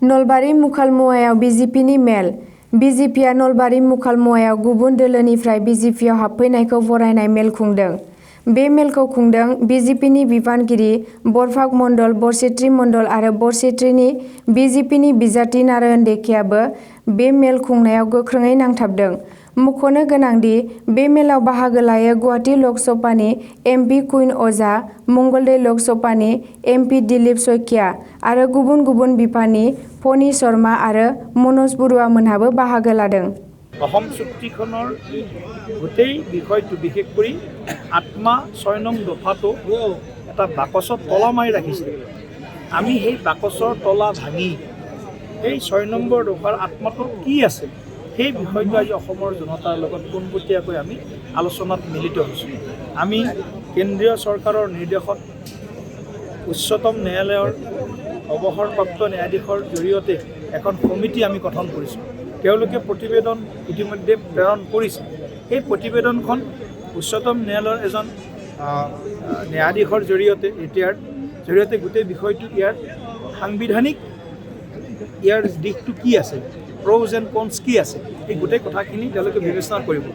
Nalbari मुखालमुवायाव बिजेपिनि mail. बिजेपिआ Nalbari मुखालमुवायाव गुबुन दोलोनिफ्राय बिजेपिआव हाबफैनायखौ बरायनाय mail खुंदों। बे मेलखौ खुंदों बिजेपिनि बिबानगिरि बरफाक मण्डल, बरसेत्रि मण्डल आरो बरसेत्रिनि बिजेपिनि बिजाथि नारायण डेकायाबो बे मेल खुंनायाव गोख्रोङै नांथाबदों। मख'नो गोनांदि बे मेलाव बाहागो लायो गुवाहाटी लकसभानि एमपि कुइन अजा, मंगलदै लकसभानि एमपि दिलीप शइकिया आरो गुबुन गुबुन बिफाननि फणी शर्मा आरो मनज बरुवा मोनहाबो बाहागो लादों। অসম চুক্তিখনৰ গোটেই বিষয়টো বিশেষ কৰি আত্মা ৬ নং দফাটো এটা বাকচত তলা মাৰি ৰাখিছে। আমি সেই বাকচৰ তলা ভাঙি এই ৬ নম্বৰ দফাৰ আত্মাটো কি আছে সেই বিষয়টো আজি অসমৰ জনতাৰ লগত পোনপটীয়াকৈ আমি আলোচনাত মিলিত হৈছোঁ। আমি কেন্দ্ৰীয় চৰকাৰৰ নিৰ্দেশত উচ্চতম ন্যায়ালয়ৰ অৱসৰপ্ৰাপ্ত ন্যায়াধীশৰ জৰিয়তে এখন কমিটি আমি গঠন কৰিছোঁ। তেওঁলোকে প্ৰতিবেদন ইতিমধ্যে প্ৰেৰণ কৰিছে। এই প্ৰতিবেদনখন উচ্চতম ন্যায়ালয়ৰ এজন ন্যায়াধীশৰ জৰিয়তে জৰিয়তে গোটেই বিষয়টো ইয়াৰ সাংবিধানিক দিশটো কি আছে, প্ৰ'জ এণ্ড কনছ কি আছে, এই গোটেই কথাখিনি তেওঁলোকে বিবেচনা কৰিব।